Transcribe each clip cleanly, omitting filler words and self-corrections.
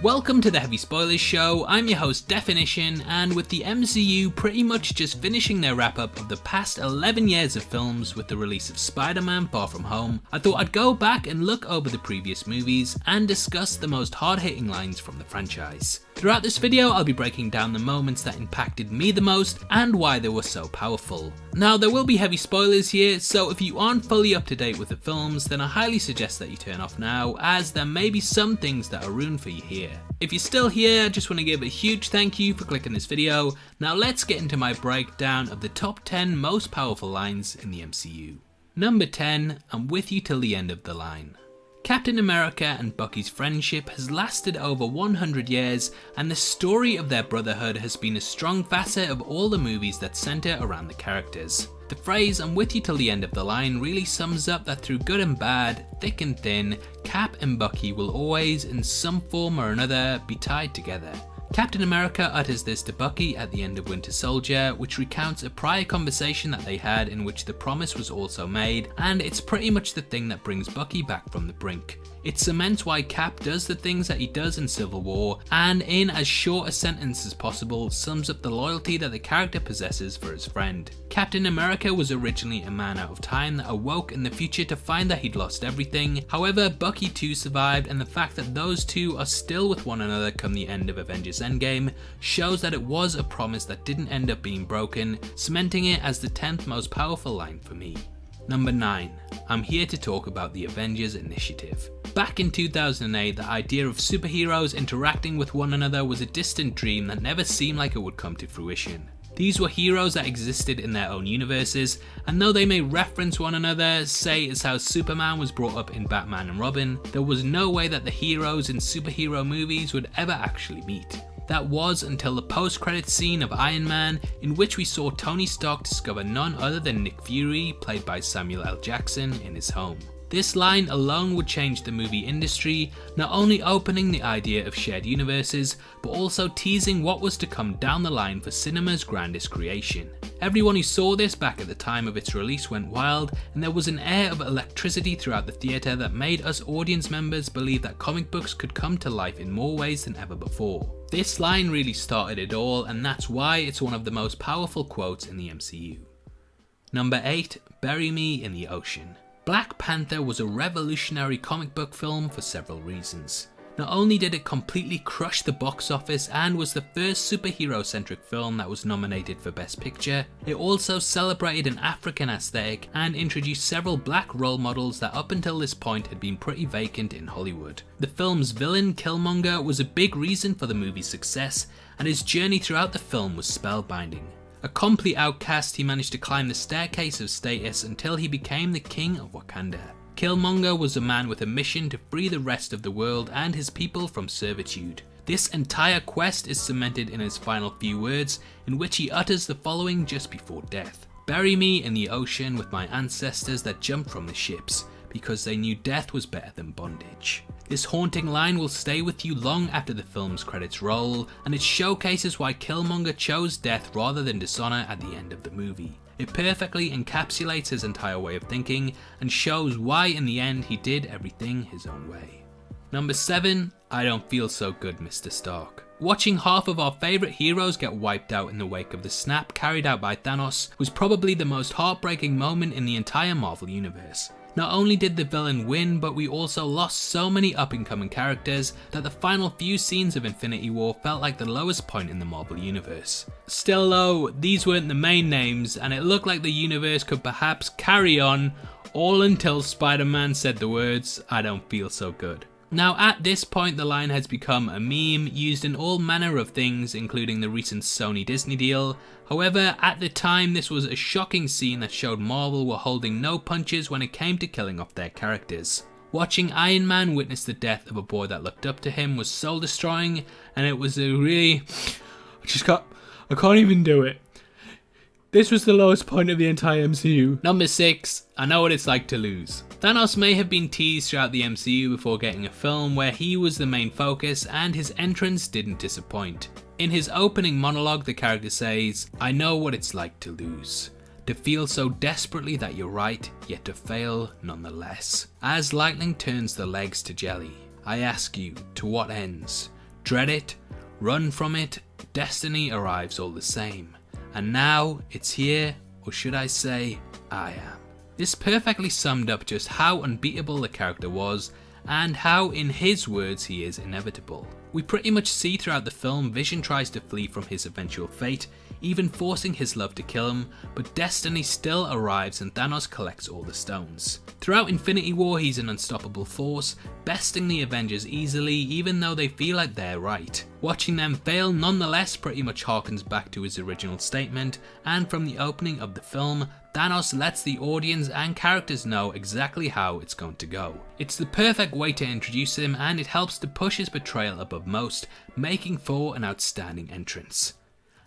Welcome to the Heavy Spoilers Show. I'm your host Deffinition, and with the MCU pretty much just finishing their wrap up of the past 11 years of films with the release of Spider-Man Far From Home, I thought I'd go back and look over the previous movies and discuss the most hard-hitting lines from the franchise. Throughout this video, I'll be breaking down the moments that impacted me the most and why they were so powerful. Now, there will be heavy spoilers here, so if you aren't fully up to date with the films, then I highly suggest that you turn off now, as there may be some things that are ruined for you here. If you're still here, I just want to give a huge thank you for clicking this video. Now let's get into my breakdown of the top 10 most powerful lines in the MCU. Number 10, I'm with you till the end of the line. Captain America and Bucky's friendship has lasted over 100 years, and the story of their brotherhood has been a strong facet of all the movies that centre around the characters. The phrase "I'm with you till the end of the line" really sums up that through good and bad, thick and thin, Cap and Bucky will always, in some form or another, be tied together. Captain America utters this to Bucky at the end of Winter Soldier, which recounts a prior conversation that they had in which the promise was also made, and it's pretty much the thing that brings Bucky back from the brink. It cements why Cap does the things that he does in Civil War, and in as short a sentence as possible sums up the loyalty that the character possesses for his friend. Captain America was originally a man out of time that awoke in the future to find that he'd lost everything. However, Bucky too survived, and the fact that those two are still with one another come the end of Avengers Endgame shows that it was a promise that didn't end up being broken, cementing it as the 10th most powerful line for me. Number 9. I'm here to talk about the Avengers Initiative. Back in 2008, the idea of superheroes interacting with one another was a distant dream that never seemed like it would come to fruition. These were heroes that existed in their own universes, and though they may reference one another, say it's how Superman was brought up in Batman and Robin, there was no way that the heroes in superhero movies would ever actually meet. That was until the post-credits scene of Iron Man, in which we saw Tony Stark discover none other than Nick Fury, played by Samuel L. Jackson, in his home. This line alone would change the movie industry, not only opening the idea of shared universes, but also teasing what was to come down the line for cinema's grandest creation. Everyone who saw this back at the time of its release went wild, and there was an air of electricity throughout the theatre that made us audience members believe that comic books could come to life in more ways than ever before. This line really started it all, and that's why it's one of the most powerful quotes in the MCU. Number 8, Bury Me in the Ocean. Black Panther was a revolutionary comic book film for several reasons. Not only did it completely crush the box office and was the first superhero-centric film that was nominated for Best Picture, it also celebrated an African aesthetic and introduced several black role models that up until this point had been pretty vacant in Hollywood. The film's villain, Killmonger, was a big reason for the movie's success, and his journey throughout the film was spellbinding. A complete outcast, he managed to climb the staircase of status until he became the king of Wakanda. Killmonger was a man with a mission to free the rest of the world and his people from servitude. This entire quest is cemented in his final few words, in which he utters the following just before death: "Bury me in the ocean with my ancestors that jumped from the ships, because they knew death was better than bondage." This haunting line will stay with you long after the film's credits roll, and it showcases why Killmonger chose death rather than dishonor at the end of the movie. It perfectly encapsulates his entire way of thinking and shows why in the end he did everything his own way. Number 7, I Don't Feel So Good, Mr. Stark. Watching half of our favourite heroes get wiped out in the wake of the snap carried out by Thanos was probably the most heartbreaking moment in the entire Marvel Universe. Not only did the villain win, but we also lost so many up-and-coming characters that the final few scenes of Infinity War felt like the lowest point in the Marvel Universe. Still though, these weren't the main names, and it looked like the universe could perhaps carry on, all until Spider-Man said the words, "I don't feel so good." Now at this point the line has become a meme used in all manner of things, including the recent Sony Disney deal. However, at the time this was a shocking scene that showed Marvel were holding no punches when it came to killing off their characters. Watching Iron Man witness the death of a boy that looked up to him was soul destroying, and it was a really... I can't even do it. This was the lowest point of the entire MCU. Number 6, I know what it's like to lose. Thanos may have been teased throughout the MCU before getting a film where he was the main focus, and his entrance didn't disappoint. In his opening monologue, the character says, "I know what it's like to lose. To feel so desperately that you're right, yet to fail nonetheless." As lightning turns the legs to jelly. I ask you, to what ends? Dread it? Run from it? Destiny arrives all the same. And now it's here, or should I say, I am. This perfectly summed up just how unbeatable the character was, and how, in his words, he is inevitable. We pretty much see throughout the film Vision tries to flee from his eventual fate, even forcing his love to kill him, but destiny still arrives and Thanos collects all the stones. Throughout Infinity War, he's an unstoppable force, besting the Avengers easily even though they feel like they're right. Watching them fail nonetheless pretty much harkens back to his original statement, and from the opening of the film, Thanos lets the audience and characters know exactly how it's going to go. It's the perfect way to introduce him, and it helps to push his portrayal above most, making for an outstanding entrance.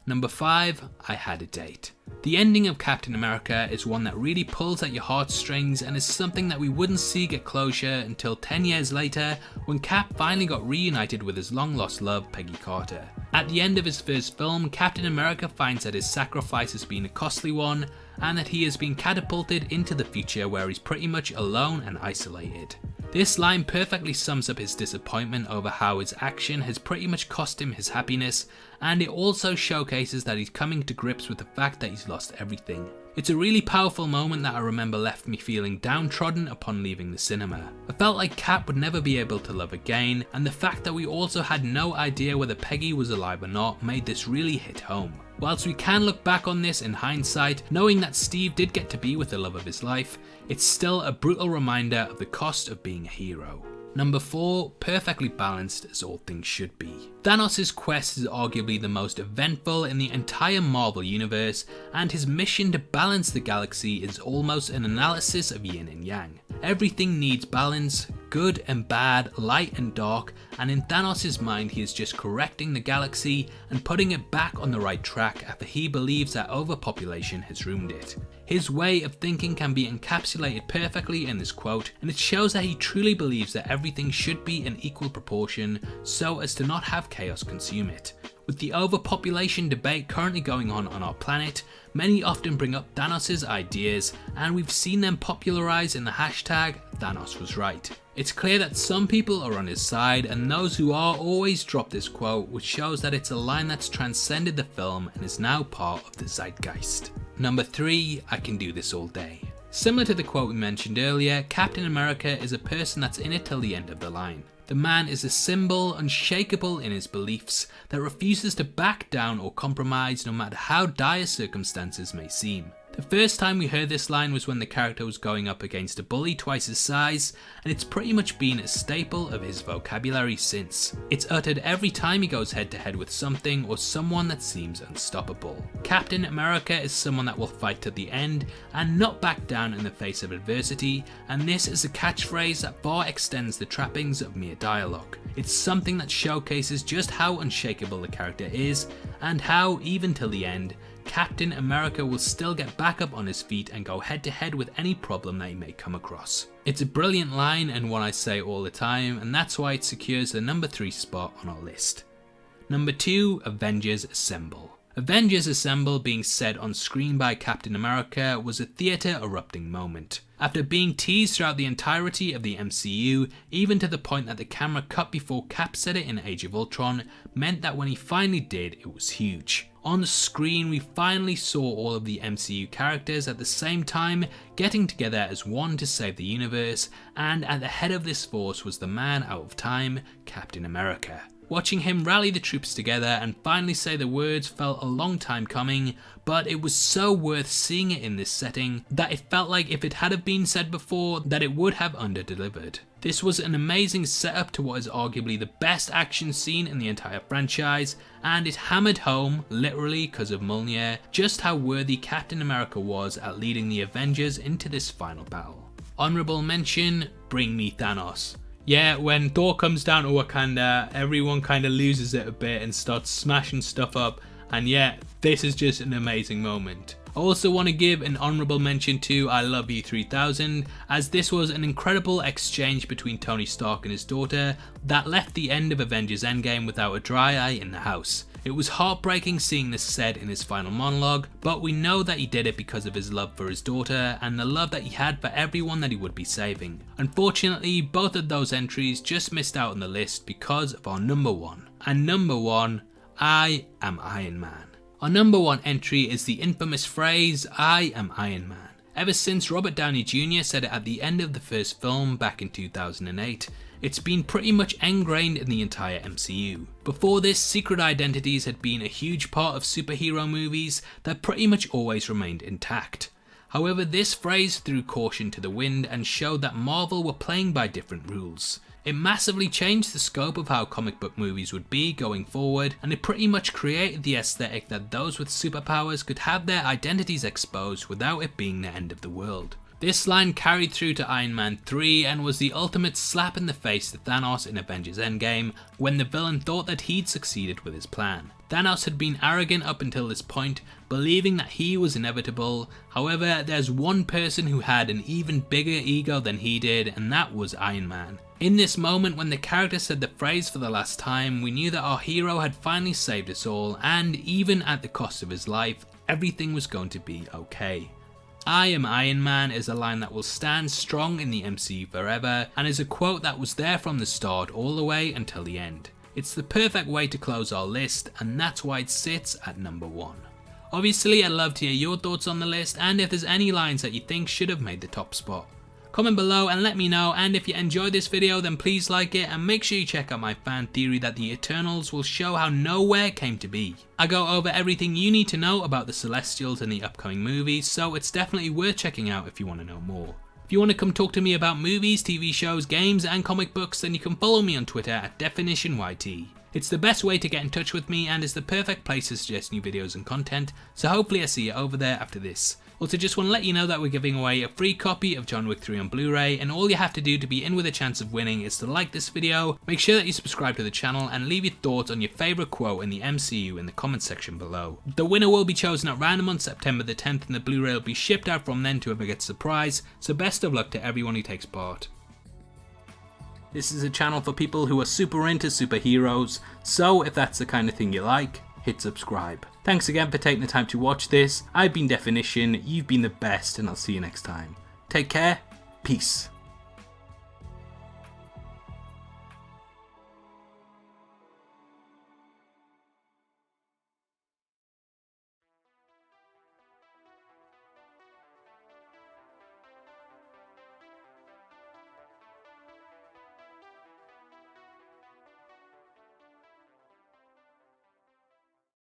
Number 5, I Had a Date. The ending of Captain America is one that really pulls at your heartstrings and is something that we wouldn't see get closure until 10 years later when Cap finally got reunited with his long lost love Peggy Carter. At the end of his first film, Captain America finds that his sacrifice has been a costly one and that he has been catapulted into the future where he's pretty much alone and isolated. This line perfectly sums up his disappointment over how his action has pretty much cost him his happiness, and it also showcases that he's coming to grips with the fact that he's lost everything. It's a really powerful moment that I remember left me feeling downtrodden upon leaving the cinema. I felt like Cap would never be able to love again, and the fact that we also had no idea whether Peggy was alive or not made this really hit home. Whilst we can look back on this in hindsight, knowing that Steve did get to be with the love of his life, it's still a brutal reminder of the cost of being a hero. Number 4, perfectly balanced as all things should be. Thanos' quest is arguably the most eventful in the entire Marvel universe, and his mission to balance the galaxy is almost an analysis of yin and yang. Everything needs balance, good and bad, light and dark, and in Thanos' mind he is just correcting the galaxy and putting it back on the right track after he believes that overpopulation has ruined it. His way of thinking can be encapsulated perfectly in this quote, and it shows that he truly believes that everything should be in equal proportion so as to not have chaos consume it. With the overpopulation debate currently going on our planet, many often bring up Thanos' ideas, and we've seen them popularized in the hashtag Thanos was right. It's clear that some people are on his side, and those who are always drop this quote, which shows that it's a line that's transcended the film and is now part of the zeitgeist. Number 3, I can do this all day. Similar to the quote we mentioned earlier, Captain America is a person that's in it till the end of the line. The man is a symbol, unshakable in his beliefs, that refuses to back down or compromise no matter how dire circumstances may seem. The first time we heard this line was when the character was going up against a bully twice his size, and it's pretty much been a staple of his vocabulary since. It's uttered every time he goes head to head with something or someone that seems unstoppable. Captain America is someone that will fight to the end and not back down in the face of adversity, and this is a catchphrase that far extends the trappings of mere dialogue. It's something that showcases just how unshakable the character is, and how, even till the end, Captain America will still get back up on his feet and go head to head with any problem that he may come across. It's a brilliant line and one I say all the time, and that's why it secures the number 3 spot on our list. Number 2, Avengers Assemble. Avengers Assemble being said on screen by Captain America was a theatre erupting moment. After being teased throughout the entirety of the MCU, even to the point that the camera cut before Cap said it in Age of Ultron, meant that when he finally did, it was huge. On the screen, we finally saw all of the MCU characters at the same time getting together as one to save the universe, and at the head of this force was the man out of time, Captain America. Watching him rally the troops together and finally say the words felt a long time coming, but it was so worth seeing it in this setting that it felt like if it had been said before, that it would have under-delivered. This was an amazing setup to what is arguably the best action scene in the entire franchise, and it hammered home, literally because of Mjolnir, just how worthy Captain America was at leading the Avengers into this final battle. Honourable mention, bring me Thanos. Yeah, when Thor comes down to Wakanda, everyone kind of loses it a bit and starts smashing stuff up, and yeah, this is just an amazing moment. I also want to give an honourable mention to I Love You 3000, as this was an incredible exchange between Tony Stark and his daughter that left the end of Avengers Endgame without a dry eye in the house. It was heartbreaking seeing this said in his final monologue, but we know that he did it because of his love for his daughter and the love that he had for everyone that he would be saving. Unfortunately, both of those entries just missed out on the list because of our number one. And number one, I am Iron Man. Our number one entry is the infamous phrase, I am Iron Man. Ever since Robert Downey Jr. said it at the end of the first film back in 2008, it's been pretty much ingrained in the entire MCU. Before this, secret identities had been a huge part of superhero movies that pretty much always remained intact. However, this phrase threw caution to the wind and showed that Marvel were playing by different rules. It massively changed the scope of how comic book movies would be going forward, and it pretty much created the aesthetic that those with superpowers could have their identities exposed without it being the end of the world. This line carried through to Iron Man 3 and was the ultimate slap in the face to Thanos in Avengers Endgame when the villain thought that he'd succeeded with his plan. Thanos had been arrogant up until this point, believing that he was inevitable. However, there's one person who had an even bigger ego than he did, and that was Iron Man. In this moment when the character said the phrase for the last time, we knew that our hero had finally saved us all, and even at the cost of his life, everything was going to be okay. I am Iron Man is a line that will stand strong in the MCU forever, and is a quote that was there from the start all the way until the end. It's the perfect way to close our list, and that's why it sits at number one. Obviously, I'd love to hear your thoughts on the list, and if there's any lines that you think should have made the top spot. Comment below and let me know, and if you enjoyed this video then please like it, and make sure you check out my fan theory that the Eternals will show how Nowhere came to be. I go over everything you need to know about the Celestials in the upcoming movies, so it's definitely worth checking out if you want to know more. If you want to come talk to me about movies, TV shows, games and comic books, then you can follow me on Twitter at DeffinitionYT. It's the best way to get in touch with me and is the perfect place to suggest new videos and content, so hopefully I see you over there after this. Also, just want to let you know that we're giving away a free copy of John Wick 3 on Blu-ray, and all you have to do to be in with a chance of winning is to like this video, make sure that you subscribe to the channel, and leave your thoughts on your favourite quote in the MCU in the comment section below. The winner will be chosen at random on September the 10th, and the Blu-ray will be shipped out from then to whoever gets the prize, so best of luck to everyone who takes part. This is a channel for people who are super into superheroes, so if that's the kind of thing you like, hit subscribe. Thanks again for taking the time to watch this. I've been Deffinition, you've been the best, and I'll see you next time. Take care, peace.